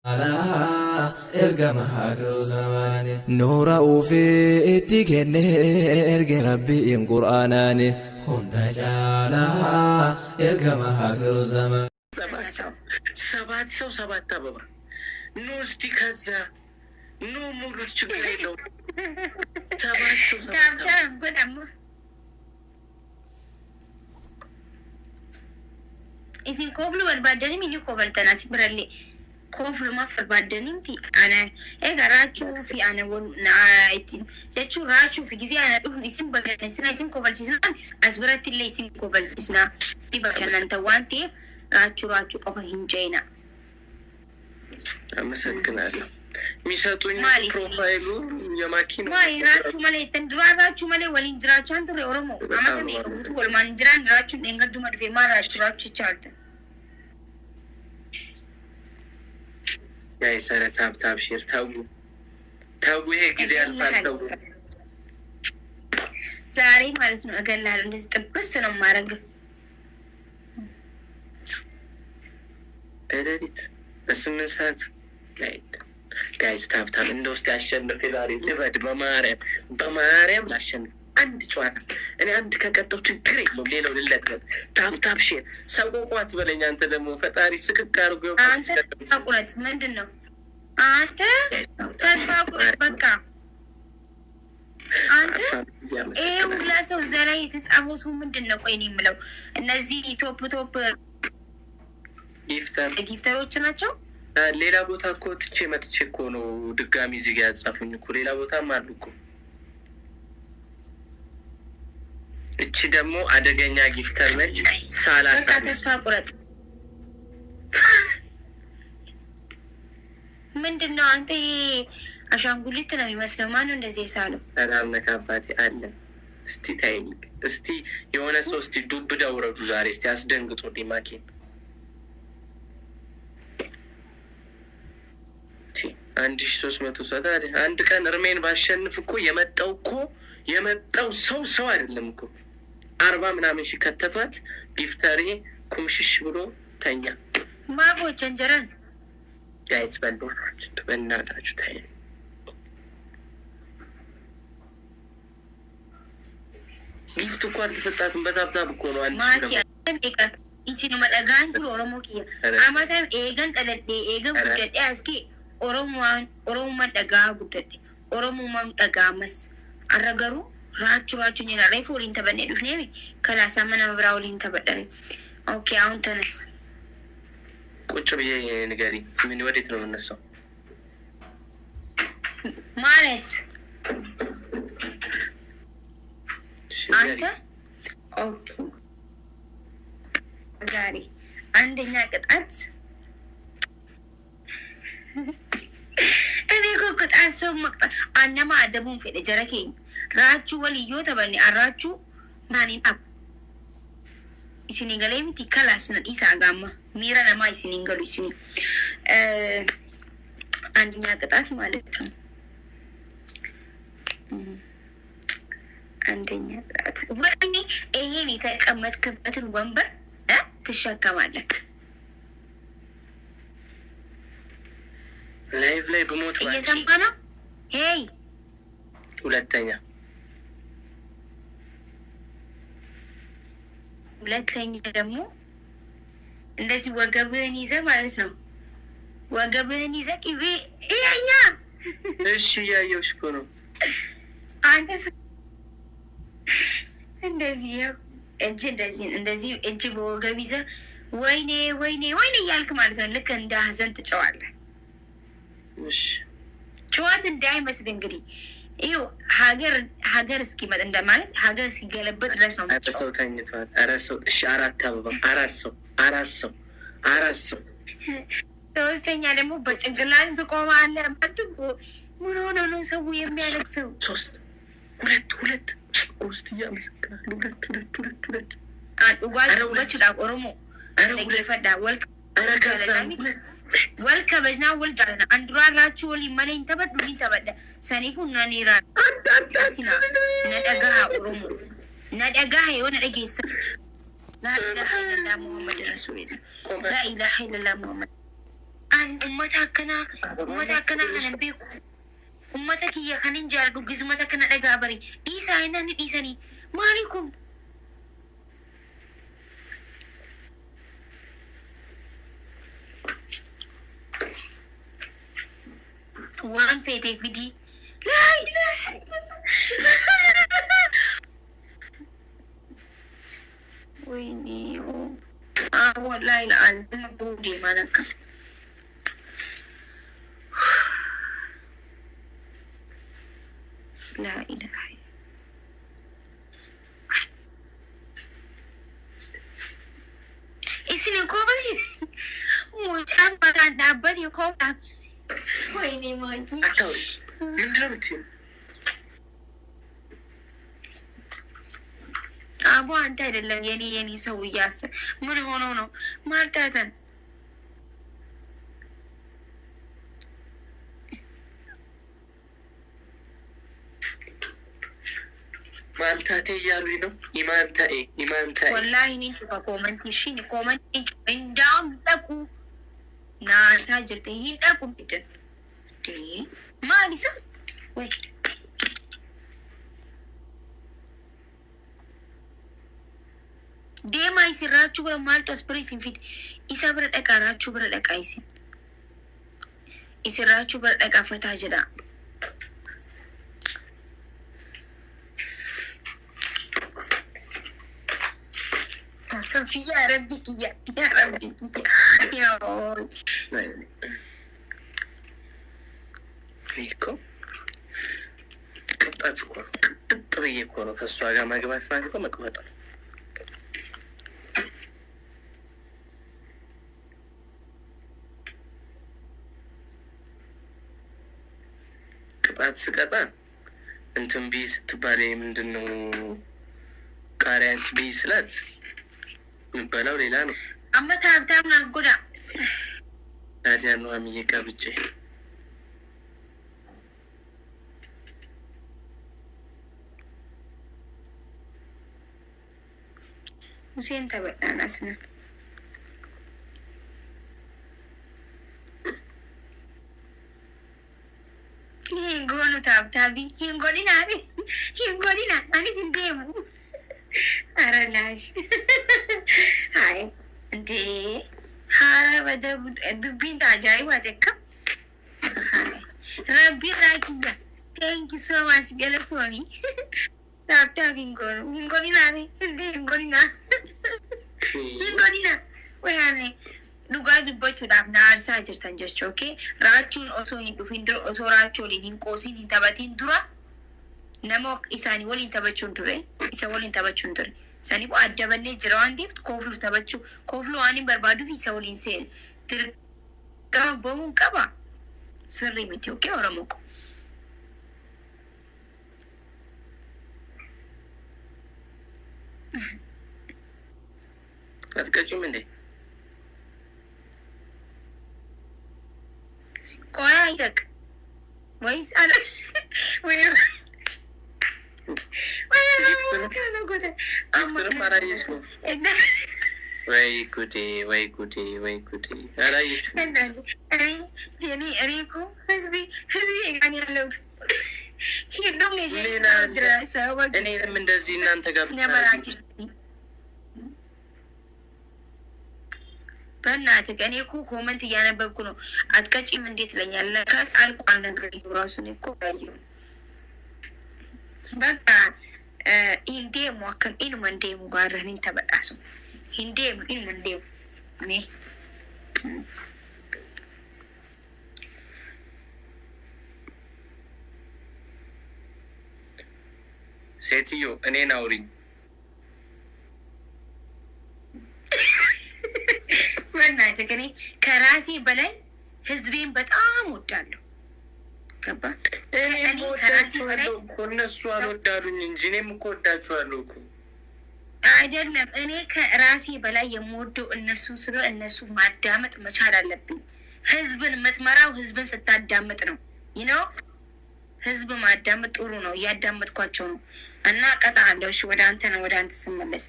على الجماعة زماني نور في إتي كن إرجع ربي إن قرآناني كنت جالا الجماعة زمان ሰባት አበባ ኑ እስቲ ከዛ ኑ ሙሉት ችግር የለውም። ሰባት isin kooflu barbaadanii mini koofaltana si biralle kooflu ma barbaadanii ti ana ega raachuu fi ana wal na itti jechuun raachuu fi gizi ana dhufu isin bakka isin koofalchisna as biratti illee isin koofalchisna si bakka nan tawanti raachuu qofa hin jeena አመሰግናለሁ ሚሰጡኝ ፕሮፋይሉ የማኪ ነው ማይ ራቹ ማለት ተንድራራቹ ማለት ወሊን ጅራቹ አንተ ኦሮሞ አማተ ነው ወልማን ጅራን ራቹ እንገዱ መድፌ ማራቹ ራቹ ይቻልተ ያይ ሰረ ታብ ሼር ታው ይሄ ጊዜ አልፋል ታው ዛሬ ማለት ነው እገላለሁ እንደዚህ ጥብስ ነው ማረግ በሌሊት በስምንት ሰዓት ጋይስ ታብታብ እንደውስጥ ያሸንፍ ይላል ልበድ በማርያም ላሸንፍ አንድ ጨዋታ እኔ አንድ ከቀጠው ችግር የለውም ሌላው ልለጥበት ታብታብ ሼር ሰቆቋት በለኝ አንተ ደግሞ ፈጣሪ ስክክ አድርጎ አንተ ታቁረት ምንድነው አንተ ተስፋቁረት በቃ አንተ ሁላ ሰው ዘላይ የተጻፈው ሰው ምንድነው ቆይ እኔ የምለው እነዚህ ቶፕ ጊፍተሮች ናቸው ሌላ ቦታ እኮ ትቼ መጥቼ እኮ ነው ድጋሚ እዚህ ጋር ያጻፉኝ እኮ ሌላ ቦታም አሉ እኮ እቺ ደግሞ አደገኛ ጊፍተር ነች ሳላታ ተስፋ ቁረጥ ምንድነው አንተ አሻንጉሊት ነው የሚመስለው ማነው እንደዚህ የሳለው ሰላም ነካባቴ አለ እስቲ ታይኝ እስቲ የሆነ ሰው እስቲ ዱብ ዳውረዱ ዛሬ እስቲ አስደንግጦ ዲማኪን አንድ 300 ሰዓት አንድ ቀን እርሜን ባሸንፍ እኮ የመጣው ሰው አይደለም እኮ 40 ምናምን ሺህ ከተቷት ጊፍተሪ ኩምሽሽ ብሎ ተኛ ማቦች እንጀራን ጋይስ በእናታችሁ ታይ ጊፍት እኮ አልተሰጣትም በታብታብ እኮ ነው አንቺ ማኪ ኢሲኑ መደጋን ኦሮሞ ኪያ አማታም ኤገን ጠለዴ ኤገን ጉደዴ አስኪ ኦሮሞማን dhagaa guddadhe oromomaan dhagaamas arragaru raachuu nyina reefu waliin taphannee dhufnee kalaasaa mana biraa waliin taphadhane ኦኬ አሁን ተነስ ቁጭ ብዬ ንገሪ ምን ወዴት ነው የምነሳው ማለት አንተ ኦኬ ዛሬ አንደኛ ቅጣት እኔ ኮኩጣን ሰው መቅጣ አነማ አደቡን ፈደ ጀረከኝ ራቹ ወልዮ ተበኒ አራቹ ማኒን አብ ኢሲኒ ገለሚቲ ከላስነ ኢሳጋማ ሚራ ለማ ኢሲኒ ገሉ ኢሲኒ አንደኛ ቅጣት ማለት ነው አንደኛ ቅጣት ወይኔ ይሄን የተቀመጥክበትን ወንበር ትሸከማለህ ላይቭ ላይ በሞት ማለት እየሰማና ሄይ ሁለተኛ ደግሞ እንደዚህ ወገብህን ይዘህ ማለት ነው ወገብህን ይዘህ ቅቤ እያኛ እሺ ያየውሽ እኮ ነው አንተ እንደዚህ እንደዚህ እጅ በወገብ ይዘህ ወይኔ እያልክ ማለት ነው ልክ እንደ ሀዘን ትጨዋለህ እሺ ጨዋት እንዳይመስል እንግዲህ ይኸው ሀገር እስኪመጥ እንደማለት ሀገር እስኪገለበጥ ድረስ ነው ሰው ተኝቷል አራሰው እሺ አራት ሰው ሶስተኛ ደግሞ በጭንቅላት ትቆማለህ አትቦ ምን ሆነ ነው ሰው የሚያለቅሰው ሁለት ኦስት ያመሰክራል ሁለት ጓልበት ኦሮሞ ለገፈዳ ወልክ ወልከበዝና ወልዳና አንዱራራችሁ ወሊመለኝ ተበደ ሰኒፉ ነኒራ ሲና ነደጋ ኦሮሞ ነደጋ የሆነ ደገሰ لا إله إلا الله محمد رسول الله لا إله إلا الله محمد an ummata akkana kanan beeku ummata kiyya kanin jaalladhu gisumata kana dhagaa bari dhiisaa inni ni dhiisanii maali kun waan feetee fidii laa ilaaha wayni wallahi العظيم بودي مالك لا إله إسمي كوبش موجود مكان دابتي كوبا ويني ماجي أتوري من درمتين أبو أنت هذا يني سوي ياس من هونو ما ارتاتن مالتاتي يالوينو إيمانتاي والله نيجي كومنتي شيني كومنتي إن دام تكو ناسا جرتين تكو بدن دي ما لسه وي deema isin raachuu bira maaltu as bira isin fide isa bira dhaqaa raachuu bira dhaqaa isin raachuu bira dhaqaafataa jedha يا ربي يا ربي يا فيكو قطعتكم طبيعيكم كسواغا ما جبت معكم مقبطة قطعت سقطة انتم بيس تبالي من دنو قارنس بيسلات نبلاو ليلانو أما تعبتها من القدع هذه أنواع ميكا بجي Musim tabat anasnya. Hingono tabi, hingoni nari, ani sindemu. Aralash. Hai, de, hara bada dubin Ajaa'ibatti ka. Hai, Rabbi rakiya. Thank you so much, girl, for me. Tapta hingoni nari, hingoni na. Hingoni na. Wehane. Dhugaa dubbachuudhaaf na aarsaa jirtan jechuu okay. Raachuun osoo hin dhufin dura osoo raachooliin hin qoosiin hin taphatiin dura nama isaanii waliin taphachuun ture. Isa waliin taphachuun ture. Saniif adda bannee jira waan ta'eef koofluu taphachuu koofluu waan hin barbaaduuf isa waliin seenu. Dirqama bahuun qaba. Sirrii miti okay Oromoo ko. Atqachuu minde. Koya yak. Wais ala. Where? Way goody. Ara yichu. Jenny Eriko has been any allowed. He don't need to any of them in the Zinanta never በእናትህ እኔ እኮ ኮመንት እያነበብኩ ነው። አትቀጪም እንዴት ለኛል ለካስ አልቋል ነገር ይራሱን እኮ ያየው በቃ ኢንዴ ሞከም ኢን መንዴ ሙጋረህን ተበጣሱ ኢንዴ ኢን መንዴ ሜ ሴትዮ እኔን አውሪኝ በእናትህ እኔ ከራሴ በላይ ህዝቤን በጣም ወዳለሁ። ገባ እኔ ከራሴ በላይ እነሱ አልወዳሉኝ እንጂ እኔም እኮ ወዳቸዋለሁ እኮ አይደለም። እኔ ከራሴ በላይ የምወደው እነሱ ስለ እነሱ ማዳመጥ መቻል አለብኝ። ህዝብን የምትመራው ህዝብን ስታዳምጥ ነው። ህዝብ ማዳመጥ ጥሩ ነው። እያዳመጥኳቸው ነው እና ቀጣለሁ። እሺ ወደ አንተ ስመለስ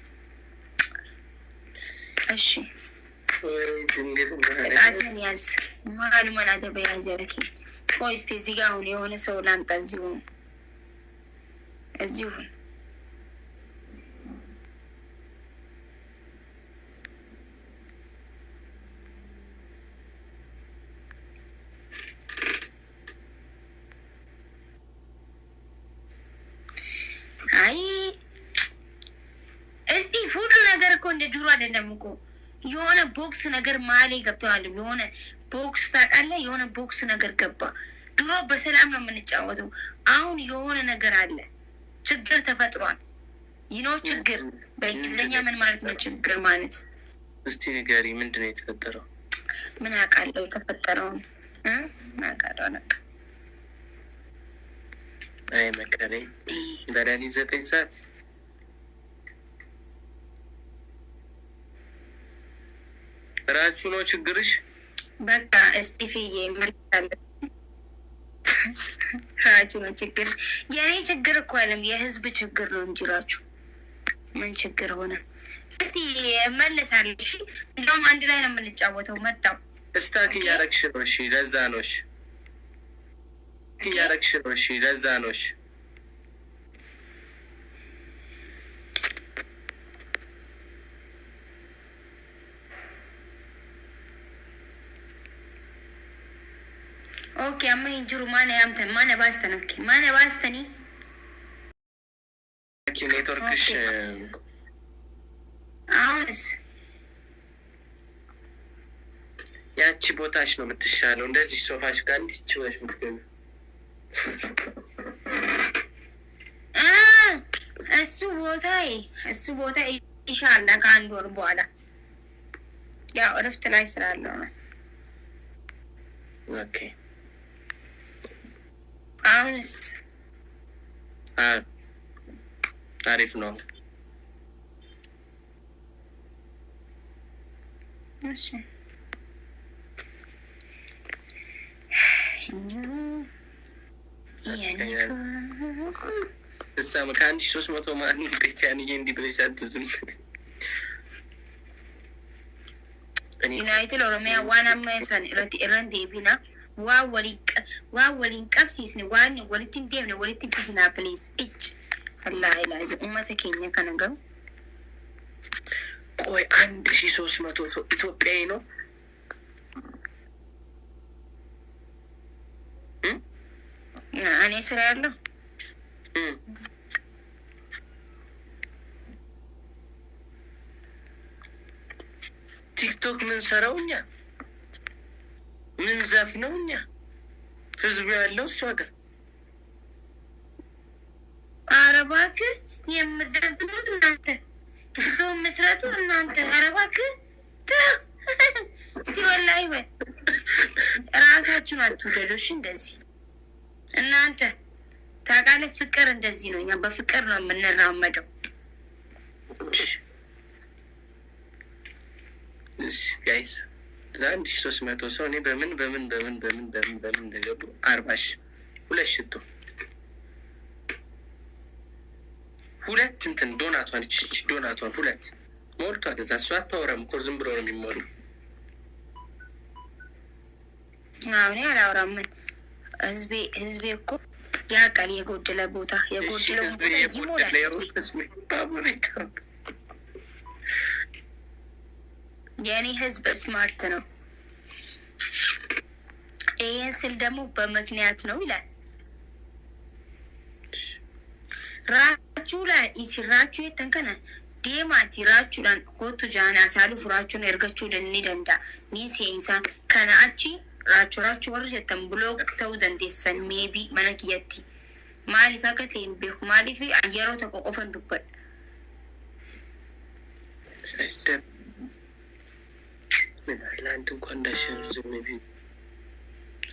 እሺ ቅጣትን ያዝ መሀሉ መናተ በያዘረኪ ቆይ እስቲ እዚህ ጋር አሁን የሆነ ሰው ላምጣ እዚሁ አይ እስቲ ሁሉ ነገር እኮ እንደ ድሮ አይደለም እኮ የሆነ ቦክስ ነገር ማሌ ገብቷል። የሆነ ቦክስ ታውቃለህ? የሆነ ቦክስ ነገር ገባ። ድሮ በሰላም ነው የምንጫወተው። አሁን የሆነ ነገር አለ። ችግር ተፈጥሯል። ይኖ ችግር በእንግሊዝኛ ምን ማለት ነው? ችግር ማለት እስቲ ንገሪ፣ ምንድን ነው የተፈጠረው? ምን አውቃለሁ የተፈጠረውን ምን አውቃለሁ ነቅ አይ መከሬ በሌሊት 9 ሰዓት ራቹ ነው ችግርሽ? በቃ እስጢፍዬ መልካለ ራቹ ነው ችግር። የኔ ችግር እኮ አይደለም የህዝብ ችግር ነው እንጂ ራቹ ምን ችግር ሆነ? እስቲ መለሳለሁ። እሺ እንደውም አንድ ላይ ነው የምንጫወተው። መጣው እስታክ እያረግሽ ነው። እሺ ለዛ ነው። እሺ እያረግሽ ነው። እሺ ለዛ ነው። እሺ ኦኬ አማ እንጅሩ ማነ ያምተን ማነ ባስተነክ ማነ ባስተኒ ኔትወርክሽ አሁንስ ያቺ ቦታሽ ነው የምትሻለው። እንደዚህ ሶፋሽ ጋር እንዲች ብለሽ የምትገኙ እሱ ቦታ ይሻላል። ከአንድ ወር በኋላ ያው እረፍት ላይ ስላለው ነው። ኦኬ አሁንስ አሪፍ ነው። እሺ እሳም ከ1300 ማን ቤት ያንዬ እንዲህ ብለሽ አትዝም። ዩናይትድ ኦሮሚያ ዋን አመሰን ረን ዴቢና ዋወሊን ቀብሲስን ዋን ወሊትን ዴምነ ወሊትን ፊትና ፕሊዝ እጭ አላህ ኢላዚ ኡመተ ኬኛ ከነገሩ ቆይ 1300 ሰው ኢትዮጵያዊ ነው። እኔ ስራ ያለው ቲክቶክ ምን ሰራው እኛ ምን ዘፍነው እኛ ህዝብ ያለው እሷ ጋር አረባክ የምትዘፍኑት እናንተ ቲክቶክ መስራቱ እናንተ አረባክ እስቲ ወላሂ ወይ ራሳችሁን አትውደዱሽ። እንደዚህ እናንተ ታውቃለህ፣ ፍቅር እንደዚህ ነው። እኛ በፍቅር ነው የምንራመደው። እሺ ጋይስ 1300 ሰው እኔ በምን እንደገቡ 40 ሁለት ሽቶ ሁለት እንትን ዶናቷን ሁለት ሞልቷል። እዛ እሷ አታወራም እኮ ዝም ብሎ ነው የሚሞሉ። አሁን አላወራም። ምን ህዝቤ እኮ ያውቃል የጎደለ ቦታ የጎደለው ይሞላል። የኔ ህዝብ ስማርት ነው። ይህን ስል ደግሞ በምክንያት ነው ይላል። ራችሁ ላይ ኢሲራችሁ የተንከነ ዴማቲ ራችሁን ኮቱ ጃና ሳሉ ፍራችሁን እርገችሁ ደኒ ደንዳ ኒሴንሳ ከናቺ ራችሁ ወርጀተን ብሎክ ተው ደንዴሰን ሜቢ መነክየቲ ማሊፋ ከቴን ቤኩ ማሊፊ አየሮ ተቆቆፈን ዱበል ለአንድ እንኳን እንዳሸን ዝም ቢ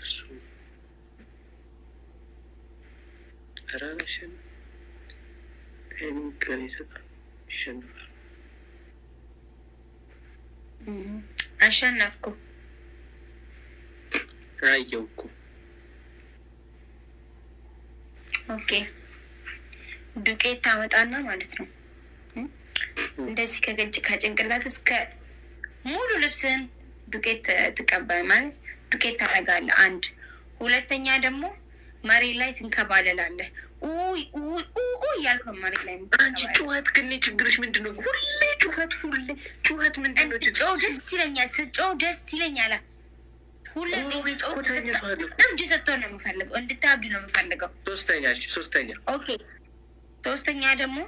እሱ አራሽን ከኔ ይሰጣል ይሸንፋል። አሸነፍኩ አየው እኮ ኦኬ። ዱቄት ታመጣና ማለት ነው እንደዚህ ከጭንቅላት እስከ ሙሉ ልብስን ዱቄት ትቀባይ ማለት ዱቄት ታረጋለህ። አንድ ሁለተኛ ደግሞ መሬት ላይ ትንከባለላለህ። ኡይ ኡይ ኡይ ያልከው መሬት ላይ አንቺ ጩኸት ግን ችግርሽ ምንድነው? ሁሌ ጩኸት ምንድነው? ጮህ ደስ ይለኛል። ስጮህ ደስ ይለኛል። ሁሌ ጮህ እብድ ስትሆን ነው የምፈልገው። እንድታብድ ነው የምፈልገው። ሶስተኛ ኦኬ። ሶስተኛ ደግሞ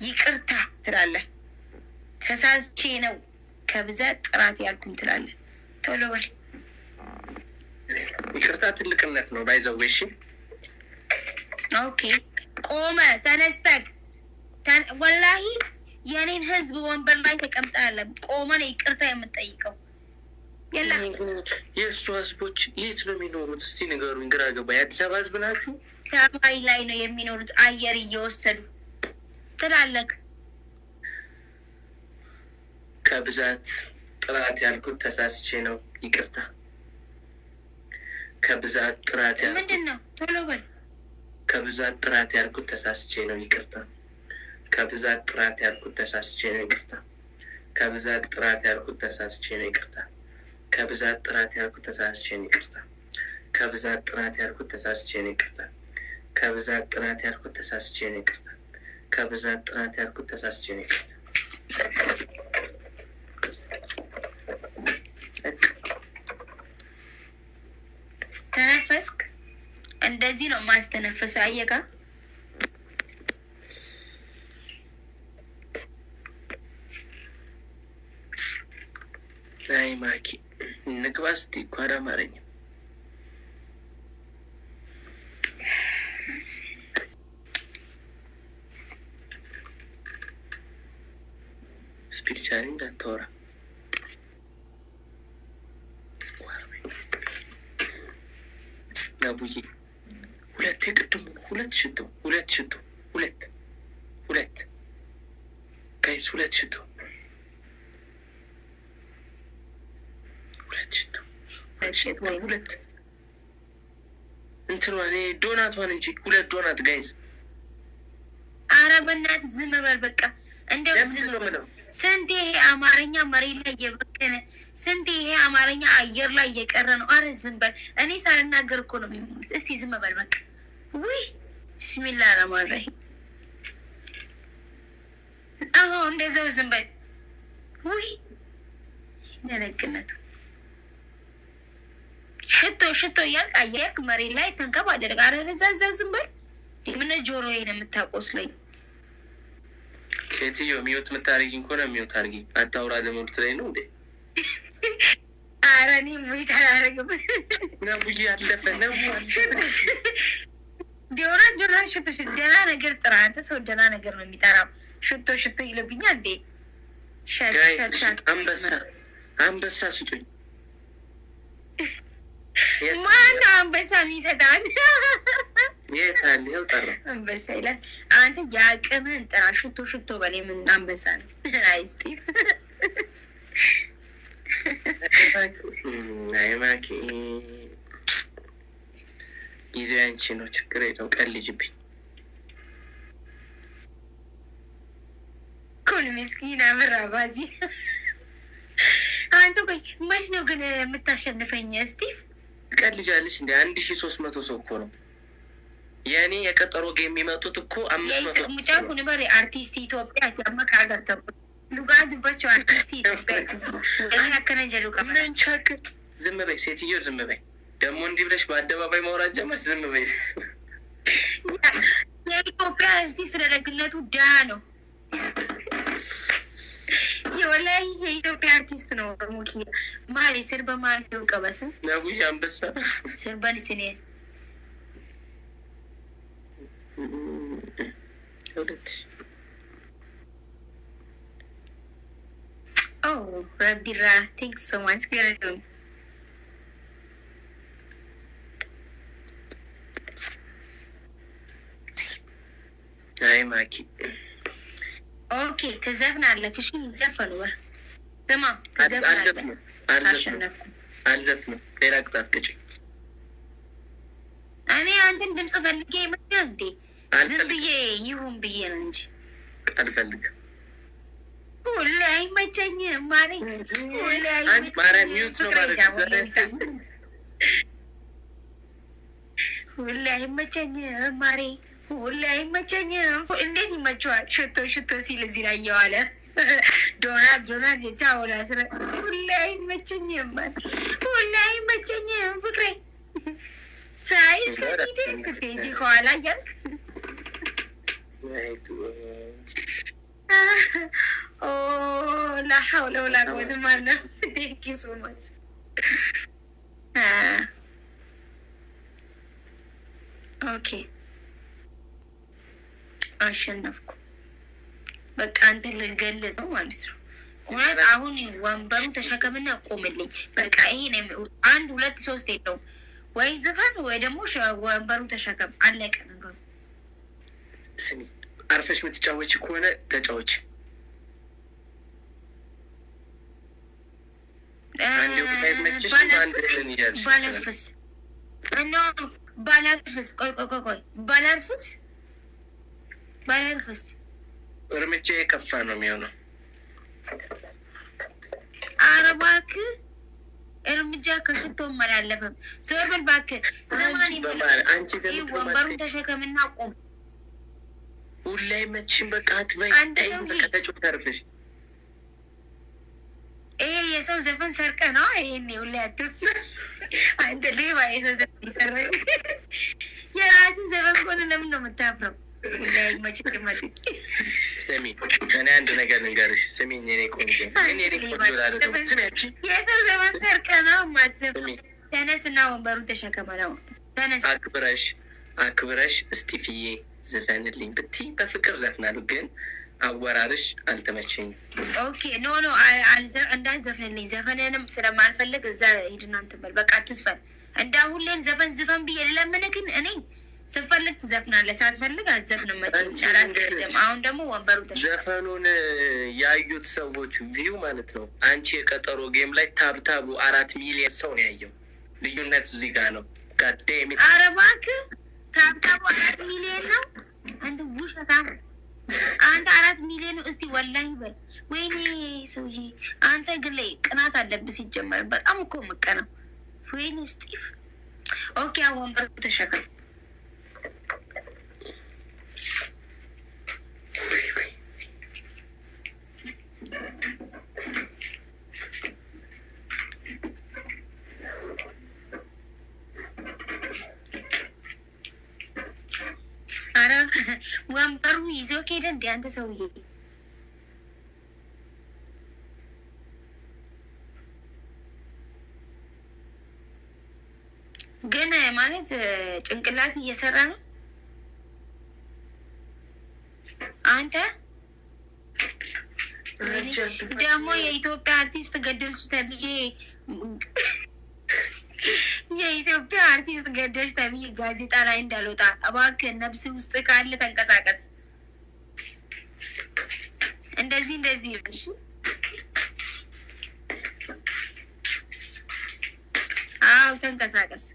ይቅርታ ትላለህ። ተሳስቼ ነው ከብዛት ጥራት ያልኩኝ ትላለህ። ቶሎ በል። ይቅርታ ትልቅነት ነው ባይዘው። እሺ ኦኬ። ቆመ ተነስተክ ወላሂ የኔን ህዝብ ወንበር ላይ ተቀምጣለ ቆመ ነው ይቅርታ የምጠይቀው። የላ የእሱ ህዝቦች የት ነው የሚኖሩት? እስቲ ንገሩኝ፣ ግራ ገባ። የአዲስ አበባ ህዝብ ናችሁ? ሰማይ ላይ ነው የሚኖሩት አየር እየወሰዱ ትላለክ። ከብዛት ጥራት ያልኩት ተሳስቼ ነው ይቅርታ። ከብዛት ጥራት ያልኩት ምንድነው? ቶሎ በል። ከብዛት ጥራት ያልኩት ተሳስቼ ነው ይቅርታ። ከብዛት ጥራት ያልኩት ተሳስቼ ነው ይቅርታ። ከብዛት ጥራት ያልኩት ተሳስቼ ነው ይቅርታ። ከብዛት ጥራት ያልኩት ተሳስቼ ነው ይቅርታ። ከብዛት ጥራት ያልኩት ተሳስቼ ነው ይቅርታ። ከብዛት ጥራት ያልኩት ተሳስቼ ነው ይቅርታ። ከብዛት ጥራት ያልኩት ተሳስቼ ነው ይቅርታ። ተነፈስክ? እንደዚህ ነው ማስተነፈስ። አየካ አይ ማኪ ንግባ እስቲ እኮ አላማረኝም። ስፒሪቹዋሊ እንዳታወራ ናቡዬ። ሁለት የቅድሙ ነው። ሁለት ሽቶ ሁለት ጋይስ፣ ሁለት ሽቶ ሁለት እንትኗ ዶናቷን እንጂ ሁለት ዶናት ጋይስ። ኧረ በእናትህ ዝም በል በቃ። እንደው ዝም በል። ስንት ይሄ አማርኛ መሬት ላይ እየበቀለ፣ ስንት ይሄ አማርኛ አየር ላይ እየቀረ ነው። ኧረ ዝም በል። እኔ ሳልናገር እኮ ነው የሚሞሉት። እስቲ ዝም በል በቃ። ውይ ቢስሚላህ ረህማን ረሂም። አዎ እንደዛው ዝም በል። ውይ ደነቅነቱ ሽቶ እያልክ አየርክ መሬት ላይ ተንከባለልክ። ኧረ እዛ ዝም በል። ምን ጆሮዬን የምታቆስለኝ ሴትዮ? ሚውት የምታደርጊኝ ከሆነ ሚውት አድርጊ። አታውራ ደግሞ ልትለኝ ነው እንዴ? ኧረ እኔ ሚውት አላደርግም። ነቡዬ አለፈ ነው ዶናት ሽቶ ደህና ነገር ጥራ። አንተ ሰው ደህና ነገር ነው የሚጠራው። ሽቶ ይለብኛል እንዴ? አንበሳ ስጡኝ። ማነው አንበሳ የሚሰጣት? የት አለ? ያው ጠራ አንበሳ ይላል። አንተ የአቅምህን ጥራ። ሽቶ በል። ምን አንበሳ ነው? አይ ስቲቭ አይ ማኪ ጊዜው ያንቺ ነው። ችግር የለውም። ቀልጅብኝ ኩን ምስኪን አምራ ባዚ። አንተ ቆይ መች ነው ግን የምታሸንፈኝ ስቲቭ? ቀልጃለሽ እንደ 1300 ሰው እኮ ነው የኔ የቀጠሮ ጌም የሚመጡት እኮ 500 ሙጫኩ ንበሬ አርቲስት ኢትዮጵያ ያመካ ሀገር ተቆ ሉጋድባቸው አርቲስት ኢትዮጵያ ያከነጀሉ ምን ቻክት። ዝም በይ ሴትዮ፣ ዝም በይ። ደግሞ እንዲህ ብለሽ በአደባባይ ማውራት ጀመርሽ። ዝም በይ። የኢትዮጵያ አርቲስት ለደግነቱ ድሃ ነው። የወላሂ የኢትዮጵያ አርቲስት ነው። ሙኪ ማሪ ስር በማለት ነው ቀበሰ ነቡዬ አንበሳ ስር በልስኔ Oh, Rabira, thanks so much. Good. አይ ማኪ ኦኬ፣ ተዘፍናለህ። እሺ ዘፈኑ። ስማ ተዘፍናለህ። አልዘፍንም። ሌላ ቅጣት ቅጭ። እኔ አንተን ድምፅ ፈልጌ ይመጣል እንዴ? ዝም ብዬ ይሁን ብዬ ነው እንጂ አልፈልግም። ሁሌ አይመቸኝም ማሬ ሁሌ ሁሌ አይመቸኝም ማሬ ሁሌ አይመቸኝም። እንዴት ይመቸዋል? ሽቶ ሲል እዚህ ላይ እየዋለ ዶናት የቻውላ ስረ ሁሌ አይመቸኝም ሁሌ አይመቸኝም ፍቅሬ ሳይሽ ከፊቴ ስትሄጂ ከኋላ እያልክ ላ ሐውለ ወላ ቁወተ ኢላ ቢላህ ቴንክ ዩ ሶ ማች ኦኬ አሸነፍኩ። በቃ አንተ ልገል ነው ማለት ነው። እውነት አሁን ወንበሩ ተሸከምና ቆምልኝ። በቃ ይሄ ነው። 1 2 3 የለውም። ወይ ዝፈን ወይ ደግሞ ወንበሩ ተሸከም። አለቀ ነገሩ። ስሚ አርፈሽ የምትጫወች ከሆነ ተጫወች። ባላርፍስ እና ባላርፍስ ቆይ ባላርፍስ እርምጃ የከፋ ነው የሚሆነው። ኧረ እባክህ እርምጃ ከሽቶ አላለፈም። ዞር በል እባክህ። ወንበሩን ተሸከምና ቁም። ሁሌ አይመችሽም። በቃ አትበይ። በቃ ተጫወች አርፈሽ። ይሄ የሰው ዘፈን ሰርቀ ነው። ይሄኔ ሁሌ አትፍ አንተ ሌባ። የሰው ዘፈን ሰረ የራስህ ዘፈን ከሆነ ለምን ነው የምታፍረው? ስሚ እኔ አንድ ነገር ልንገርሽ። ስሚ የኔ ቆንጆ የሰው ዘመን ሰርቀ ነው ማትዘፍ። ተነስና ወንበሩን ተሸከመ ነው። ተነስ አክብረሽ እስጢፍዬ ዝፈንልኝ ብትይ በፍቅር ዘፍናሉ፣ ግን አወራርሽ አልተመቸኝም። ኦኬ ኖ እንዳትዘፍንልኝ። ዘፈንንም ስለማልፈልግ እዛ ሂድና እንትን በል በቃ አትዝፈን። እንዳ ሁሌም ዘፈን ዝፈን ብዬ ልለምንክን እኔ ስንፈልግ ትዘፍናለህ፣ ሳትፈልግ አትዘፍንም። አላስገድም። አሁን ደግሞ ወንበሩ ዘፈኑን ያዩት ሰዎች ቪው ማለት ነው። አንቺ የቀጠሮ ጌም ላይ ታብታቡ 4 ሚሊዮን ሰው ነው ያየው። ልዩነት እዚህ ጋር ነው። ጋዴሚ ኧረ እባክህ ታብታቡ 4 ሚሊዮን ነው። አንተ ውሸታም አንተ 4 ሚሊዮን ነው። እስቲ ወላሂ በል። ወይኔ ሰውዬ አንተ ግን ላይ ቅናት አለብህ ሲጀመር። በጣም እኮ ምቀና። ወይኔ ስጢፍ። ኦኬ ወንበሩ ተሸከም። ኧረ ወንበሩ ይዞ ከሄደ እንደ አንተ ሰውዬ ግን ማለት ጭንቅላት እየሰራ ነው። አንተ ደግሞ የኢትዮጵያ አርቲስት ገደልሽ ተብዬ ጋዜጣ ላይ እንዳልወጣ እባክህ ነፍስ ውስጥ ካለ ተንቀሳቀስ። እንደዚህ እሺ። አዎ ተንቀሳቀስ።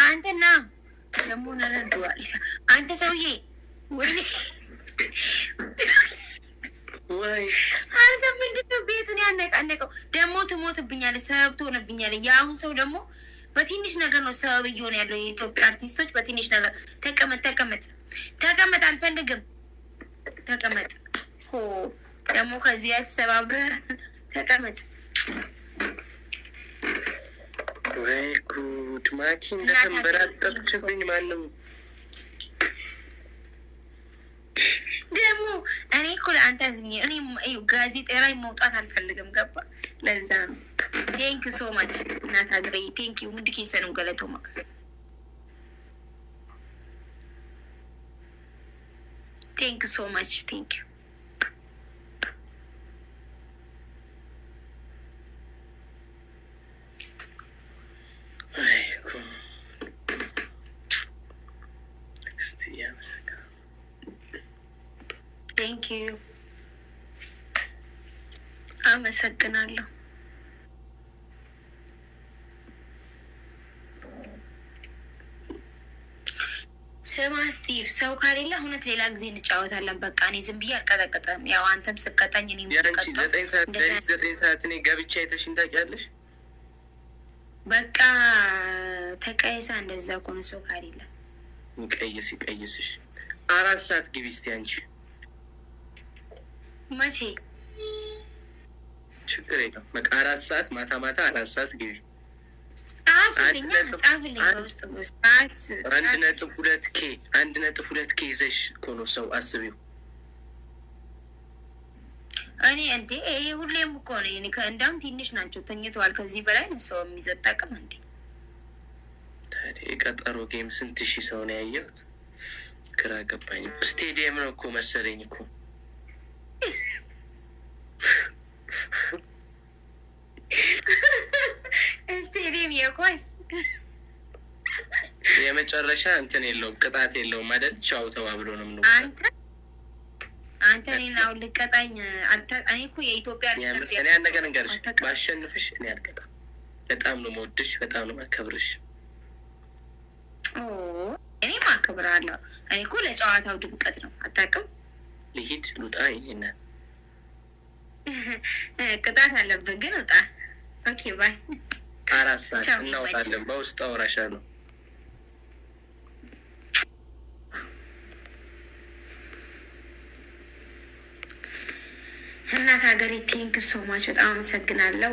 አንተና ደግሞ ነረዱዋል። አንተ ሰውዬ ወይ አንተ ምንድነው ቤቱን ያነቃነቀው? ደግሞ ትሞትብኛለህ፣ ሰበብ ትሆንብኛለህ። የአሁን ሰው ደግሞ በትንሽ ነገር ነው ሰበብ እየሆነ ያለው። የኢትዮጵያ አርቲስቶች በትንሽ ነገር ተቀመጥ፣ አልፈልግም፣ ተቀመጥ። ደግሞ ከዚህ ያልተሰባብረህ ተቀመጥ። ወይ ጉድ! ማኪ እንደተንበራጠጥችብኝ ማንም ደግሞ እኔ እኮ ለአንተ አዝኜ እኔ ጋዜጣ ላይ መውጣት አልፈልግም። ገባ? ለዛ ነው። ቴንክ ዩ ሶ ማች እናት ሀገሬ። ቴንክ ዩ ሙድ ኬሰኑ ገለቶማ ቴንክ ዩ ሶ ማች ቴንክ ዩ። ቴንክ ዩ አመሰግናለሁ። ስማ ስቲቭ፣ ሰው ካሌለ እውነት ሌላ ጊዜ እንጫወታለን። በቃ እኔ ዝም ብዬ አልቀጠቅጥም። ያው አንተም ስቀጣኝ እኔ ያንቺ 9 ሰዓት እኔ ገብቼ አይተሽኝ ታውቂያለሽ? በቃ ተቀይሳ እንደዛ ኮነ። ሰው ካሌለ ይቀይስሽ 4 ሰዓት ግቢ እስቲ አንቺ። መቼ? ችግር የለም በቃ 4 ሰዓት ማታ 4 ሰዓት ግቢ። ጻፍልኝ በውስጥ ሰዓት 1.2K ይዘሽ እኮ ነው ሰው አስቢው። እኔ እንዴ ይሄ ሁሌም እኮ ነው። እኔ ከእንዳም ትንሽ ናቸው ተኝተዋል። ከዚህ በላይ ነው ሰው የሚዘጣቅም እንዴ? ታዲያ የቀጠሮ ጌም ስንት ሺህ ሰው ነው ያየሁት? ግራ ገባኝ። ስቴዲየም ነው እኮ መሰለኝ እኮ። ስቴዲየም የኳስ የመጨረሻ እንትን የለውም ቅጣት የለውም አይደል? ቻው ተባብሎ ነው ምን አንተ እኔን አሁን ልቀጣኝ? እኔ እኮ የኢትዮጵያ እኔ ያን ነገር እንገርሽ፣ ባሸንፍሽ እኔ አልቀጣም። በጣም ነው የምወድሽ፣ በጣም ነው የማከብርሽ። እኔም አከብራለሁ። እኔ እኮ ለጨዋታው ድምቀት ነው። አታውቅም? ልሂድ ልውጣ? ይሄን ቅጣት አለብን ግን ውጣ። ኦኬ ባይ። 4 ሰዓት እናወጣለን። በውስጥ አወራሻለሁ። እናት ሀገሬ ቴንክ ሶ ማች በጣም አመሰግናለሁ።